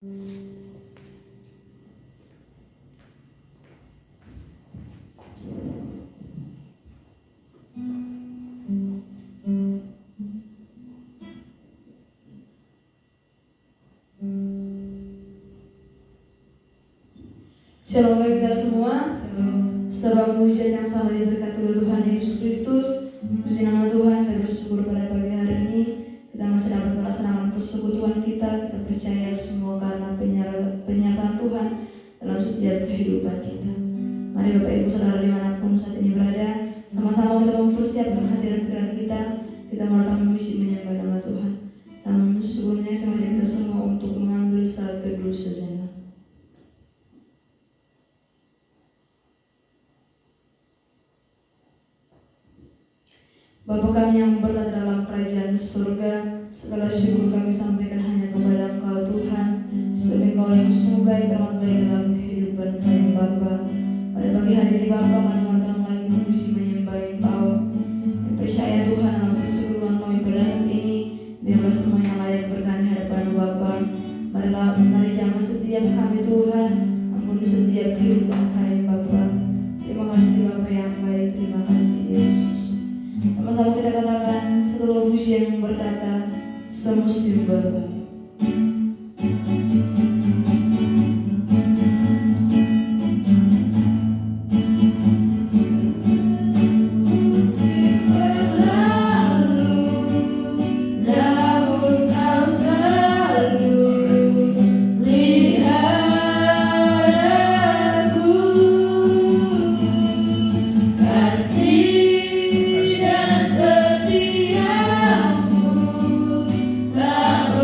Shalom bagi kita semua. Sebuah pujian yang selalu diberkati oleh Tuhan Yesus Kristus. Puji nama Tuhan, kita bersyukur pada pagi hari ini kita masih dapat melaksanakan persekutuan kita. Kita percaya semua karena penyertaan Tuhan dalam setiap kehidupan kita. Mari Bapak Ibu Saudara dimanapun saat ini berada, sama-sama kita mempersiapkan hati dan pikiran kita. Kita melakukan misi menyembah nama Tuhan. Namun sebelumnya saya mengajak kita semua untuk mengambil saat teduh sejenak. Bapa kami yang berada dalam kerajaan surga, segala syukur kami sampaikan hanya kepada Engkau Tuhan. Sebab Engkau yang sungguh baik, amat baik dalam kehidupan kami Bapa. Pada pagi hari ini Bapa, kami datang lagi memuji menyembah Engkau. Dan percaya Tuhan dalam keseluruhan kami pada saat ini, biarlah semua yang layak berkenan di hadapan Bapa. Mari jamah setiap kami Tuhan, ampuni setiap kehidupan kami Bapa. Terima kasih Bapa yang baik, terima kasih Yesus. Sama-sama kita katakan satu pujian yang berkata semusim berlalu. Tak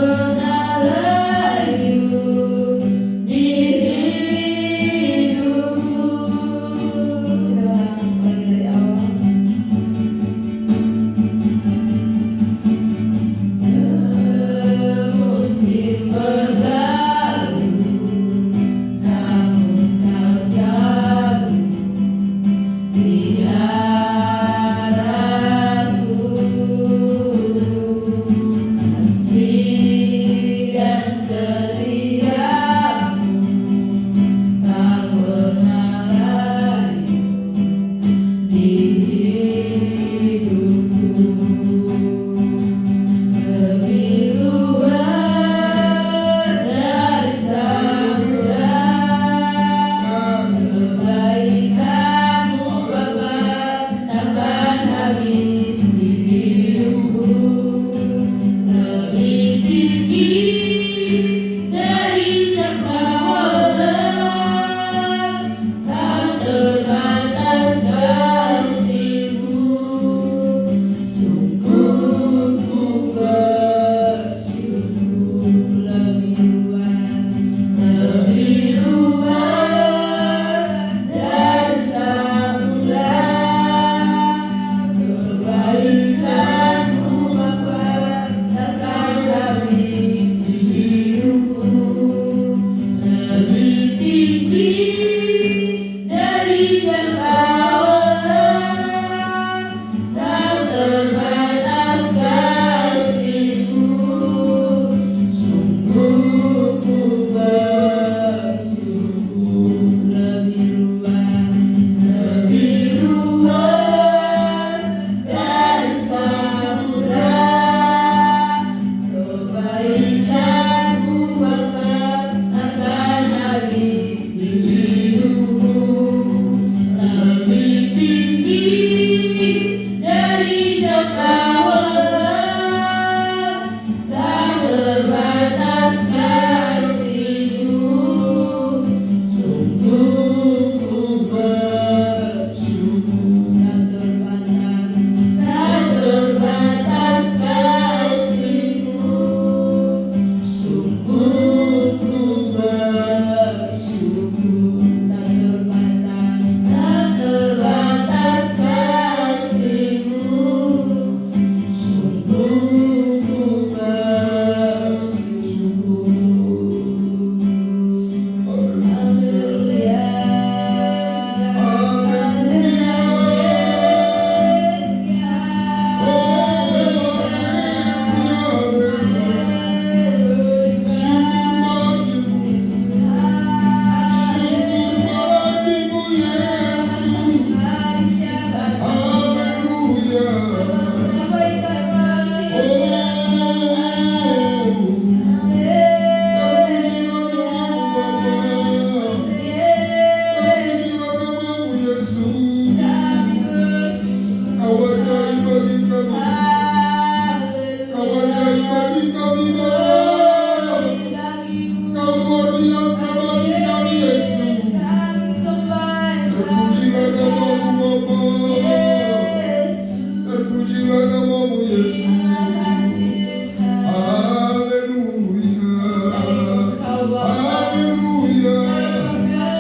Haleluya.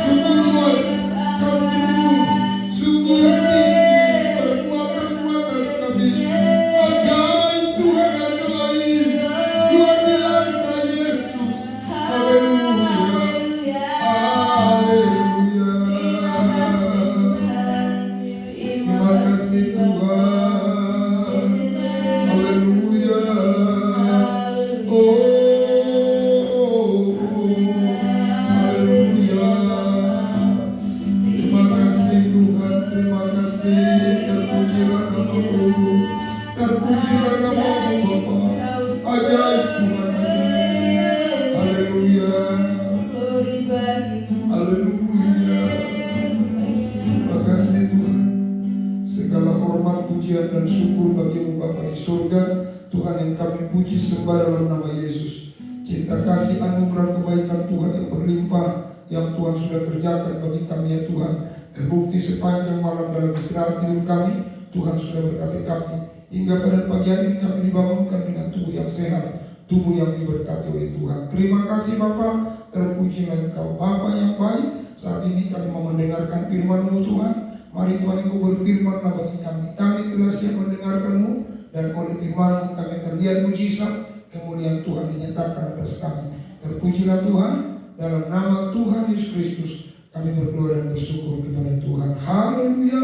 Sungguh luas kasih-Mu, sungguh tinggi perbuatan-Mu atas kami. Ajaib Tuhan, ajaib, luar biasa Yesus. Haleluya. Haleluya. Terima kasih Tuhan. Haleluya. Oh, haleluya. Terima kasih Tuhan, terima kasih. Terpujilah namamu, terpujilah namamu Bapa. Ajaib Tuhan, ajaib. Haleluya. Haleluya. Terima kasih Tuhan. Segala hormat, pujian dan syukur bagi-Mu Bapa di surga. Tuhan yang kami puji sembah dalam nama Yesus. Cinta kasih anugerah kebaikan Tuhan yang berlimpah yang Tuhan sudah kerjakan bagi kami ya Tuhan, terbukti sepanjang malam dalam istirahat tidur kami. Tuhan sudah berkati kami hingga pada pagi hari ini kami dibangunkan dengan tubuh yang sehat, tubuh yang diberkati oleh Tuhan. Terima kasih Bapa, terpujilah Engkau Bapa yang baik. Saat ini kami mau mendengarkan firman-Mu Tuhan. Mari Tuhan Engkau berfirman bagi kami. Kami telah siap mendengarkan-Mu, dan oleh firman-Mu kami akan lihat mujizat kemuliaan Tuhan dinyatakan atas kami. Terpujilah Tuhan, dalam nama Tuhan Yesus Kristus kami berdoa dan bersyukur kepada Tuhan. Haleluya.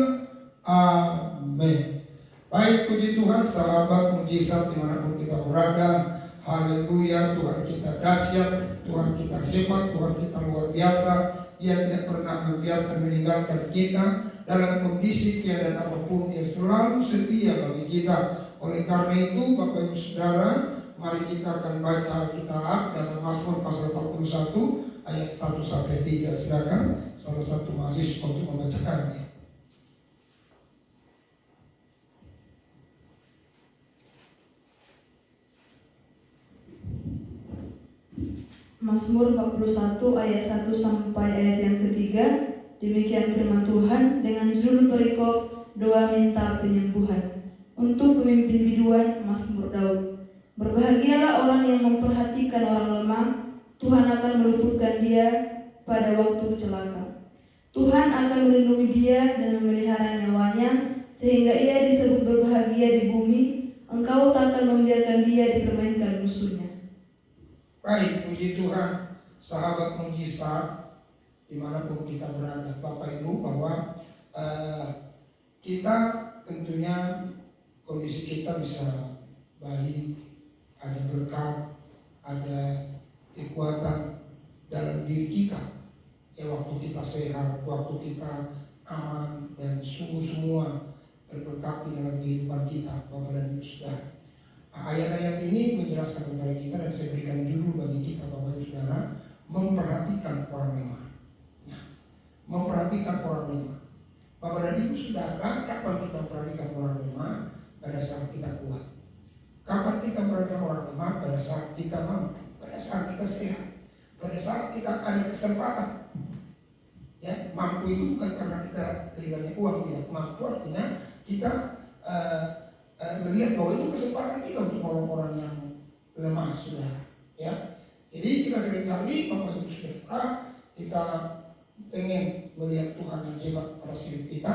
Amin. Baik, puji Tuhan, sahabat mujizat dimanapun kita berada. Haleluya. Tuhan kita dahsyat, Tuhan kita hebat, Tuhan kita luar biasa. Dia tidak pernah membiarkan meninggalkan kita dalam kondisi keadaan apapun. Dia selalu setia bagi kita. Oleh karena itu Bapak Ibu Saudara, mari kita akan baca Alkitab dalam Mazmur pasal 41 ayat 1 sampai 3. Silakan salah satu mahasiswa untuk membacakannya. Mazmur 41 ayat 1 sampai ayat yang ketiga. Demikian firman Tuhan dengan judul perikop doa minta penyembuhan. Untuk pemimpin biduan, Mazmur Daud. Berbahagialah orang yang memperhatikan orang lemah, Tuhan akan meluputkan dia pada waktu celaka. Tuhan akan melindungi dia dan memelihara nyawanya, sehingga ia disebut berbahagia di bumi. Engkau tak akan membiarkan dia dipermainkan musuhnya. Baik, puji Tuhan, sahabat mujizat dimanapun kita berada, Bapak Ibu, bahwa kita tentunya kondisi kita bisa baik, ada berkat, ada kekuatan dalam diri kita. Ya, waktu kita sehat, waktu kita aman, dan sungguh semua terberkati dalam kehidupan kita, Bapak dan Ibu Saudara. Ayat-ayat ini menjelaskan kepada kita, dan saya berikan judul bagi kita Bapak Ibu Saudara, memperhatikan orang lemah. Nah, memperhatikan orang lemah. Bapak dan Ibu Saudara, kapan kita memperhatikan orang lemah? Pada saat kita kuat. Kapan kita memperhatikan orang lemah? Pada saat kita mampu, pada saat kita sehat, pada saat kita ada kesempatan. Ya, mampu itu bukan karena kita lebih banyak uang, tidak. Mampu artinya kita melihat bahwa itu kesempatan kita untuk menolong orang yang lemah, saudara. Ya, jadi kita seringkali Bapak Ibu Saudara, kita pengen melihat Tuhan yang hebat atas hidup kita.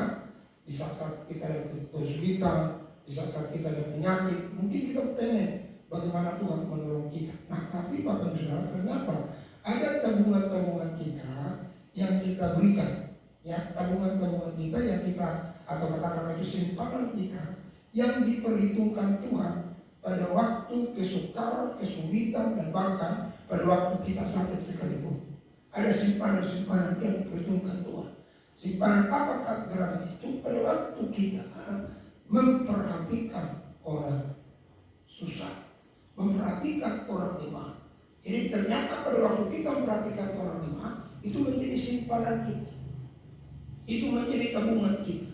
Di saat kita ada kesulitan, di saat kita ada penyakit, mungkin kita pengen bagaimana Tuhan menolong kita. Nah, tapi Bapak Ibu Saudara, ternyata ada tabungan-tabungan kita yang kita berikan. Ya, tabungan-tabungan kita yang kita, atau katakanlah itu simpanan kita, yang diperhitungkan Tuhan pada waktu kesukaran, kesulitan, dan bahkan pada waktu kita sakit sekalipun. Ada simpanan-simpanan yang diperhitungkan Tuhan. Simpanan apakah gerangan itu? Pada waktu kita memperhatikan orang susah, memperhatikan orang lemah. Jadi ternyata pada waktu kita memperhatikan orang lemah, itu menjadi simpanan kita, itu menjadi tabungan kita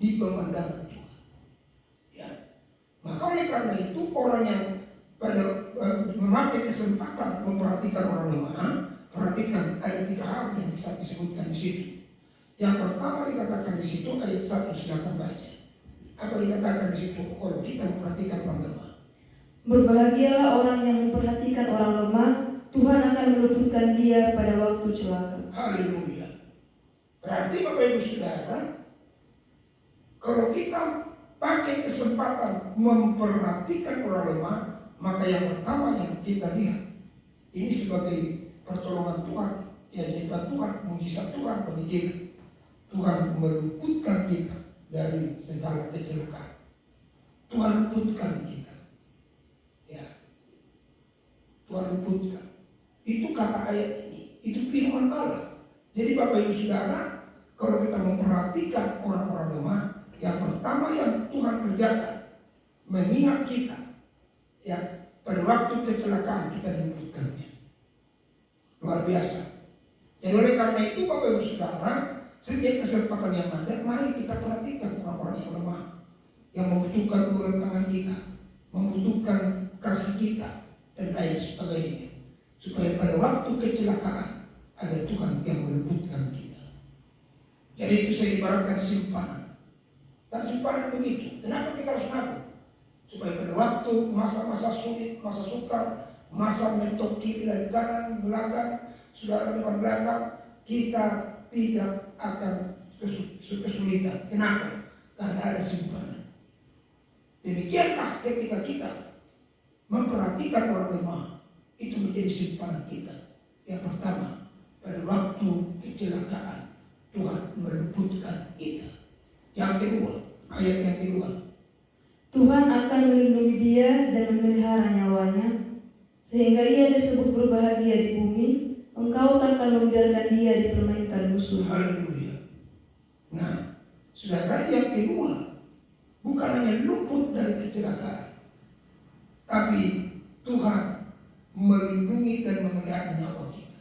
di pemandangan Tuhan. Ya, maka oleh karena itu orang yang pada memakai kesempatan memperhatikan orang lemah, perhatikan ada 3 hal yang bisa disebutkan di situ. Yang pertama dikatakan di situ ayat 1, silakan baca. Apa dikatakan di situ kalau kita memperhatikan orang lemah? Berbahagialah orang yang memperhatikan orang lemah, Tuhan akan meluputkan dia pada waktu celaka. Haleluya. Berarti Bapak Ibu Saudara, kalau kita pakai kesempatan memperhatikan orang lemah, maka yang pertama yang kita lihat, ini sebagai pertolongan Tuhan, keajaiban Tuhan, mujizat Tuhan bagi kita. Tuhan meluputkan kita dari segala kecelakaan. Tuhan luputkan kita. Ya. Tuhan luputkan. Itu kata ayat ini, itu firman Allah. Jadi Bapak Ibu Saudara, kalau kita memperhatikan orang-orang lemah, yang pertama yang Tuhan kerjakan, mengingat kita, ya, pada waktu kecelakaan kita diluputkannya. Luar biasa. Jadi oleh karena itu Bapak Ibu Saudara, setiap kesempatan yang ada, mari kita perhatikan orang-orang yang lemah, yang membutuhkan uluran tangan kita, membutuhkan kasih kita, dan lain sebagainya. Supaya pada waktu kecelakaan ada Tuhan yang meluputkan kita. Jadi itu saya ibaratkan simpanan. Dan simpanan begitu. Kenapa kita harus nabung? Supaya pada waktu masa-masa sulit, masa sukar, masa mentok kiri dan kanan, belakang, saudara depan belakang, kita tidak akan kesulitan. Kenapa? Karena ada simpanan. Demikianlah ketika kita memperhatikan orang lemah, itu menjadi simpanan kita. Yang pertama, pada waktu kecelakaan Tuhan meluputkan kita. Yang kedua, ayat yang kedua, Tuhan akan melindungi dia dan memelihara nyawanya, sehingga ia disebut berbahagia di bumi. Engkau takkan membiarkan dia dipermainkan musuh. haleluya. Nah, saudara, yang kedua, bukan hanya luput dari kecelakaan, tapi Tuhan melindungi dan memelihara nyawa kita.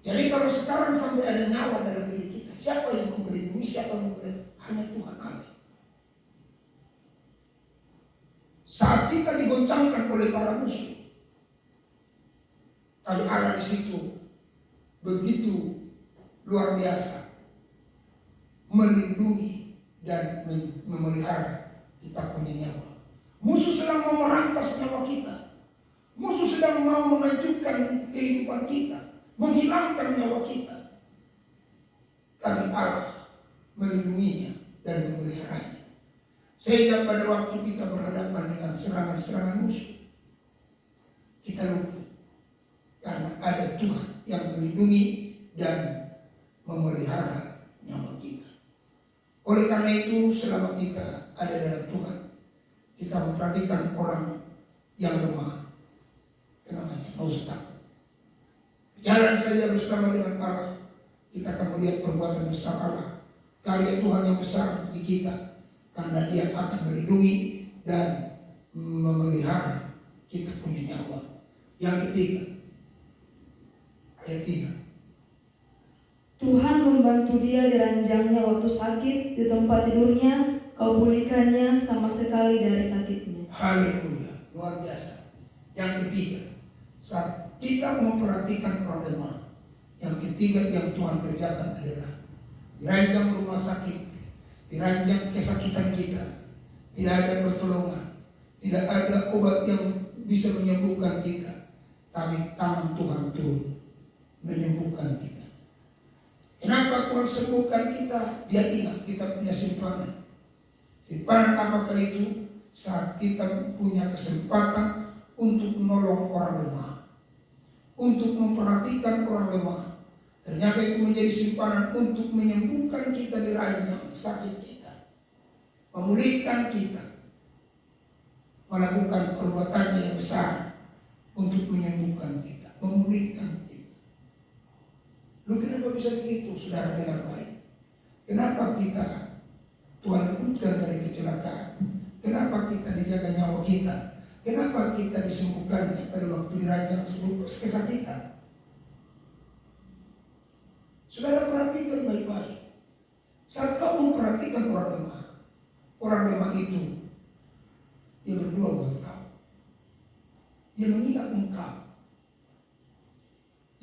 Jadi kalau sekarang sampai ada nyawa dalam diri kita, siapa yang melindungi, siapa yang memelihara? Hanya Tuhan ada. Saat kita digoncangkan oleh para musuh, tapi Allah di situ begitu luar biasa melindungi dan memelihara kita punya nyawa. Musuh sedang mau merampas nyawa kita. Musuh sedang mau menghancurkan kehidupan kita, menghilangkan nyawa kita. Tapi Allah melindunginya dan memeliharanya. Sehingga pada waktu kita berhadapan dengan serangan-serangan musuh, kita luput. Karena ada Tuhan yang melindungi dan memelihara nyawa kita. Oleh karena itu, selama kita ada dalam Tuhan, kita memperhatikan orang yang lemah. Kenapa? Mau takut. Jalan saja bersama dengan Allah, kita akan melihat perbuatan besar Allah, karya Tuhan yang besar bagi kita, karena Dia akan melindungi dan memelihara kita punya nyawa. Yang ketiga, ayat 3. Tuhan membantu dia di ranjangnya waktu sakit, di tempat tidurnya kau pulihkannya sama sekali dari sakitnya. Haleluya, luar biasa. Yang ketiga, saat kita memperhatikan orang lemah, yang ketiga yang Tuhan kerjakan adalah di ranjang rumah sakit, di ranjang kesakitan kita, tidak ada pertolongan, tidak ada obat yang bisa menyembuhkan kita, tapi tangan Tuhan turun menyembuhkan kita. Kenapa Tuhan sembuhkan kita? Dia ingat kita punya simpanan. Simpanan apakah itu? Saat kita punya kesempatan untuk menolong orang lemah, untuk memperhatikan orang lemah, ternyata itu menjadi simpanan untuk menyembuhkan kita di ranjang sakit kita, memulihkan kita, melakukan perbuatannya yang besar untuk menyembuhkan kita, memulihkan kita. Lu kenapa bisa begitu, saudara, dengar baik? Kenapa kita Tuhan luputkan dari kecelakaan? Kenapa kita dijaga nyawa kita? Kenapa kita disembuhkannya pada waktu diranjang sebelum kesakitan? Saudara, perhatikan baik-baik. Saat kau memperhatikan orang lemah itu, dia berdoa buat kau. Dia mengingat engkau.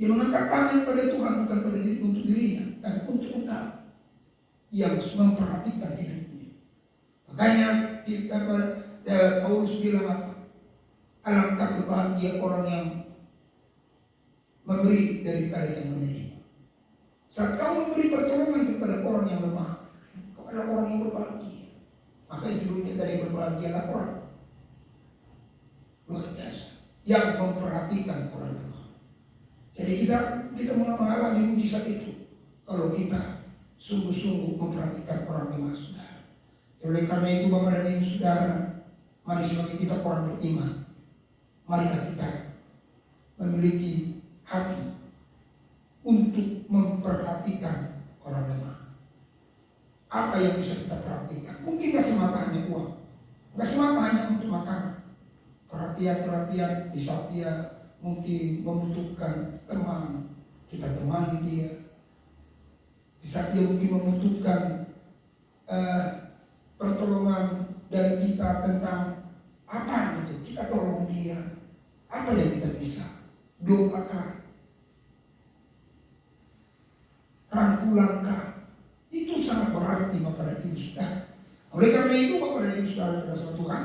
Dia mengangkat tangan pada Tuhan, bukan pada diri untuk dirinya, tapi untuk engkau yang memperhatikan hidupnya. Makanya kita Paulus bilang apa? Alangkah berbahagia orang yang memberi daripada yang menerima. Saat kau memberi pertolongan kepada orang yang lemah, kau adalah orang yang berbahagia. Maka judulnya dari berbahagialah orang luar biasa yang memperhatikan orang lemah. Jadi kita mengalami mujizat itu kalau kita sungguh-sungguh memperhatikan orang lemah, saudara. Oleh karena itu, Bapak dan Ibu saudara, mari sebagai kita orang beriman, marilah kita memiliki hati untuk memperhatikan orang lemah. Apa yang bisa kita perhatikan? Mungkin gak semata hanya uang, gak semata hanya untuk makanan. Perhatian di saat dia mungkin membutuhkan teman, kita temani dia. Di saat dia mungkin membutuhkan pertolongan dari kita tentang apa gitu, kita tolong dia. Apa yang kita bisa? Doakan, rangkulangkah. Itu sangat berarti Bapak dan Ibu saudara. Oleh karena itu, Bapak dan Ibu saudara terkasih Tuhan,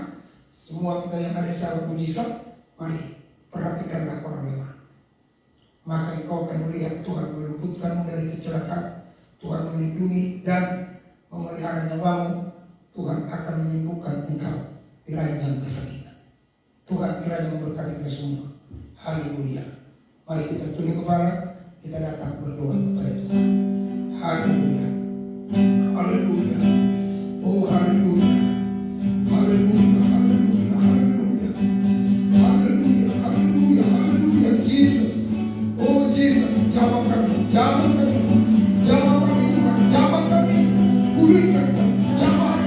semua kita yang ada di sahabat mujizat, mari perhatikanlah orang lemah. Maka engkau akan melihat Tuhan meluputkanmu dari kecelakaan, Tuhan melindungi dan memelihara nyawamu. Tuhan akan menyembuhkan engkau di ranjang kesakitan. Tuhan kiranya memberkati kita semua. Haleluya. Mari kita tunduk kepala, kita datang berdoa kepada Tuhan. Haleluya. Haleluya. Oh haleluya. Haleluya. Haleluya. Haleluya. Haleluya. Haleluya. Haleluya. Jesus. Oh Jesus, jawab kami. Jawab kami. Jawab kami Tuhan. Jawab kami. Pulihkan kami. Jawab.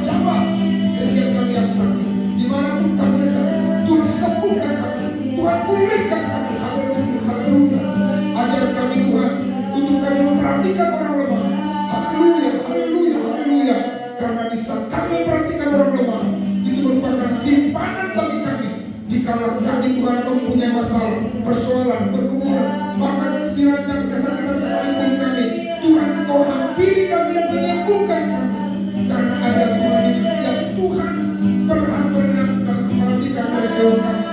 Setiap kami yang sakit, dimanapun kami berada, Tuhan sembuhkan kami. Tuhan pulihkan kami. Haleluya. Haleluya. Ajar kami Tuhan untuk kami memperhatikan orang lemah. Haleluya. Haleluya. Haleluya. Karena di saat kami memperhatikan orang lemah, itu merupakan simpanan bagi kami. Dikala kami Tuhan mempunyai masalah, persoalan, pergumulan, bahkan sirajan kesakitan sekalipun kami, Tuhan Engkau hampiri kami dan menyembuhkan kami. Karena ada Tuhan yang Tuhan pernah memperhatikan dari jauh kami.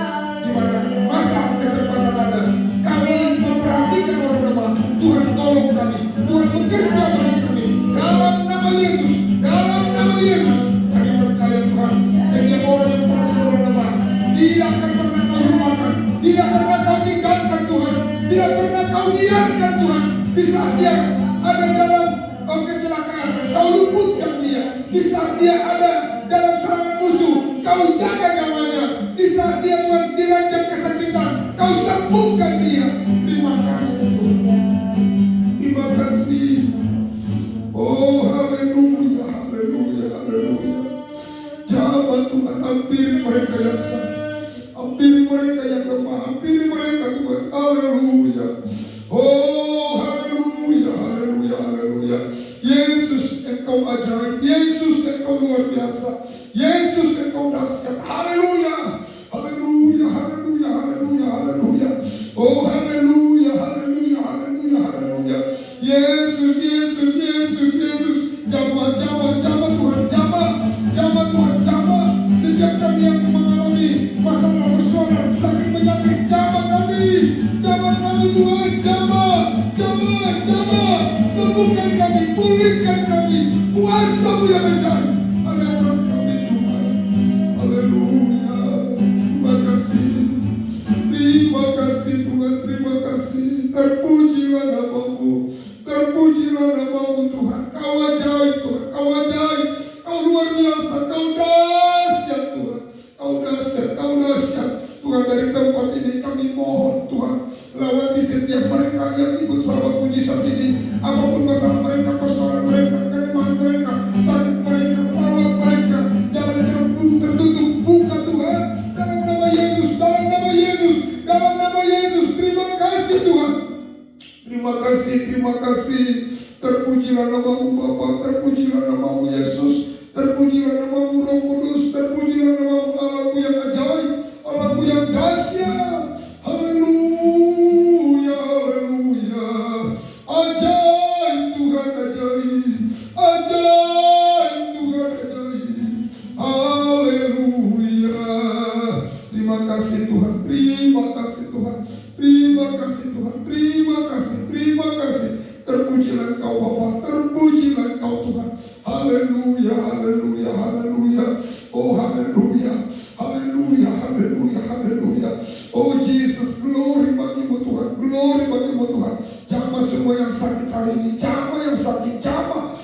Di mana masa kesempatan ada, kami memperhatikan orang lemah. Tuhan tolong kami, Tuhan bekerja bagi kami. Dalam nama Yesus, dalam nama Yesus, kami percaya Tuhan, setiap orang yang memperhatikan orang lemah tidak akan pernah kau lupakan, tidak pernah kau tinggalkan Tuhan, tidak pernah kau biarkan Tuhan. Di saat dia ada dalam kecelakaan, kau luputkan dia. Di saat dia ada dalam serangan musuh, kau jaga nyawanya. Di saat dia Tuhan dirancang kesakitan, kau sembuhkan dia. Terima kasih Tuhan. Terima kasih. Oh haleluya, haleluya, haleluya. Jawab Tuhan, hampiri mereka yang sakit, hampiri mereka yang lemah, hampiri mereka Tuhan. Haleluya. Oh haleluya, haleluya, haleluya. Yesus Engkau ajaib, Yesus Engkau luar biasa, Yesus Engkau dahsyat. Haleluya, haleluya, haleluya, haleluya, haleluya. Oh haleluya, haleluya, haleluya, haleluya. Yesus, Yesus, Yesus, Yesus. Jamah Tuhan, jamah Tuhan, jamah. Setiap kami yang mengalami masalah persoalan, sakit penyakit, jamah kami Tuhan, jamah. Sembuhkan kami, pulihkan kami. Kuasa-Mu yang ajaib ada atas kami Tuhan. Haleluya. Terima kasih Tuhan, terima kasih. Terpujilah nama-Mu, terpujilah nama-Mu Tuhan. Kau ajaib Tuhan, Kau ajaib, Kau luar biasa, Kau dahsyat Tuhan, Kau dahsyat, Kau dahsyat. Tuhan, dari tempat ini kami mohon Tuhan, lewati setiap mereka yang ikut sahabat mujizat ini, apapun masalah mereka, persoalan mereka, kelemahan mereka, sakit mereka, perawat mereka, jalan tertutup, buka Tuhan, dalam nama Yesus, dalam nama Yesus, dalam nama Yesus. Terima kasih Tuhan, terima kasih. Terpujilah nama-Mu Bapa, terpujilah nama-Mu Yesus, terpujilah nama-Mu Roh Kudus, terpujilah nama-Mu Allah-Mu yang ajaib, Allah-Mu yang dahsyat. Haleluya, haleluya. Ajaib Tuhan, ajaib, ajaib Tuhan, ajaib. Haleluya. Terima kasih Tuhan. kasih Tuhan, terima kasih, terima kasih. Terpujilah Engkau Bapa, terpujilah Engkau Tuhan. Haleluya, haleluya, haleluya. Oh haleluya, haleluya, haleluya, haleluya. Oh Jesus, glory bagimu Tuhan, glory bagimu Tuhan. Jamah semua yang sakit hari ini, jamah yang sakit, jamah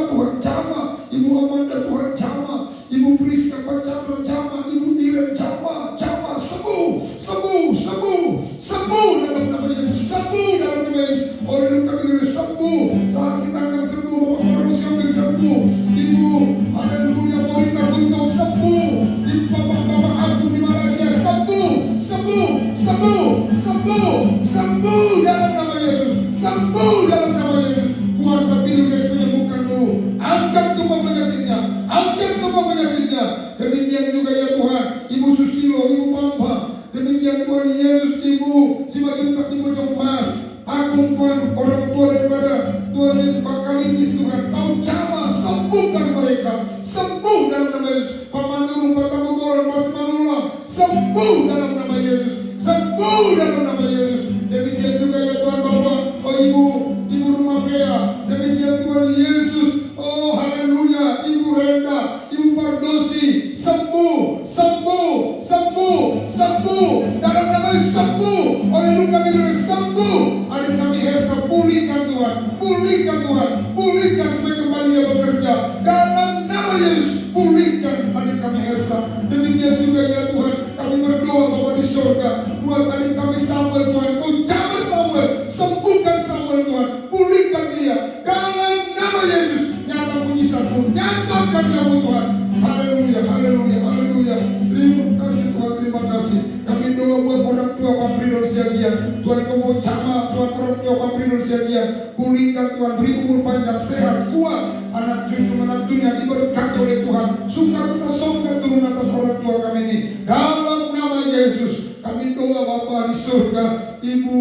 Tuhan, jamah. Ibu Amanda Tuhan, jamah. Ibu Priska Pak Chandra, jamah. Ibu Iren, jamah, sembuh, sembuh, sembuh, sembuh dalam nama Yesus, sembuh dalam nama Yesus. Oleh luka beliau sembuh, saksi tangan sembuh, Bapak Maros yang sembuh. Ibu, haleluya, Morita Guntung sembuh. Ibu Bapak Agung di Malaysia sembuh, sembuh, sembuh, sembuh, sembuh dalam nama Yesus, sembuh dalam nama Yesus. Kuasa Pilkes menyembuhkanmu, angkat semua penyakitnya, angkat semua penyakitnya. Demikian juga ya Tuhan, Ibu Susilo, Ibu Pampa. Demikian Tuhan Yesus, Ibu Simajuta, Ibu Jokmas. Agung Tuhan, orang tua daripada Tuhan Yesus Bakalinis Tuhan, Kau jamah, sembuhkan mereka, sembuh dalam nama Yesus. Pak Manurung, Pak Tamugoran, Mas Manulang, sembuh dalam nama Yesus, sembuh dalam nama Yesus. Demikian juga ya Tuhan Bapak, oh Ibu Rumah Pea. Demikian Tuhan Yesus, oh haleluya, Ibu Renda, Ibu Pardosi, sembuh, sembuh, sembuh, sembuh dalam nama Yesus, sembuh. Oleh luka beliau sembuh. Adik kami Hesa, pulihkan Tuhan, pulihkan Tuhan, pulihkan supaya kembali dia bekerja dalam nama Yesus. Pulihkan adik kami Hesa. Demikian juga ya Tuhan, kami berdoa Bapa di surga buat adik kami Samuel Tuhan. Kau jamah Samuel, sembuhkan Samuel Tuhan, pulihkan dia dalam nama Yesus. Nyata mujizat-Mu, nyatakan kamu Tuhan. Haleluya, haleluya, haleluya. Terima kasih Tuhan, terima kasih. Kami doa buat orang tua Pamridon Siagian. Tuhan Kau mau jamah Tuhan orang tua Pamridon Siagian. Pulihkan Tuhan, beri umur panjang, sehat, kuat. Anak cucu menantunya diberkati oleh Tuhan. Sukacita sorga turun atas orang tua kami ini. Dalam nama Yesus. Kami doa Bapa di surga, Ibu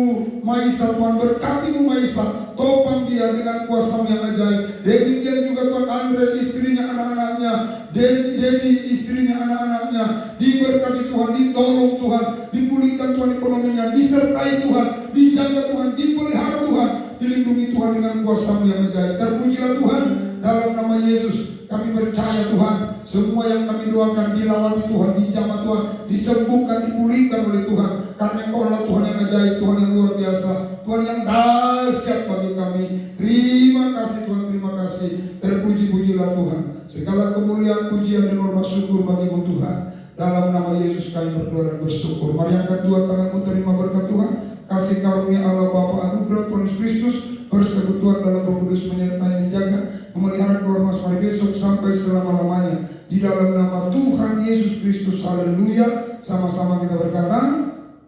Maisa Tuhan, berkati Ibu Maisa, topang dia dengan kuasa-Mu yang ajaib. Demikian juga Tuhan Andre, istrinya, anak-anaknya, Dedi istrinya, anak-anaknya, diberkati Tuhan, ditolong Tuhan, dipulihkan Tuhan ekonominya, disertai Tuhan, dijaga Tuhan, dipelihara Tuhan, dilindungi Tuhan dengan kuasa-Mu yang ajaib. Terpujilah Tuhan dalam nama Yesus. Kami percaya Tuhan, semua yang kami doakan dilawati Tuhan, dijamah Tuhan, disembuhkan, dipulihkan oleh Tuhan. Karena Engkau adalah Tuhan yang ajaib, Tuhan yang luar biasa, Tuhan yang dahsyat bagi kami. Terima kasih Tuhan, terima kasih. Terpuji-pujilah Tuhan. Segala kemuliaan, pujian dan hormat syukur bagi-Mu Tuhan. Dalam nama Yesus kami berdoa dan bersyukur. Mari angkat dua tanganmu, terima berkat Tuhan. Kasih karunia Allah Bapa, anugerah Tuhan Yesus Kristus, persekutuan dalam Roh Kudus menyertai, menjaga, memelihara keluarga sampai besok sampai selama-lamanya. Di dalam nama Tuhan Yesus Kristus, haleluya. Sama-sama kita berkata,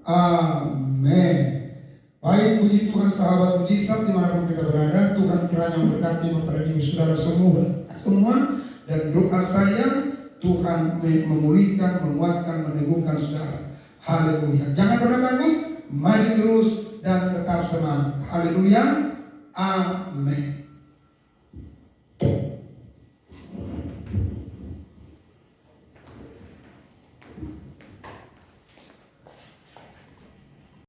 amin. Baik, puji Tuhan sahabat mujizat dimanapun kita berada. Tuhan kiranya memberkati memperhatikan saudara semua. Dan doa saya, Tuhan memulihkan, menguatkan, meneguhkan saudara. Haleluya. Jangan pernah takut, maju terus dan tetap semangat. Haleluya. Amin.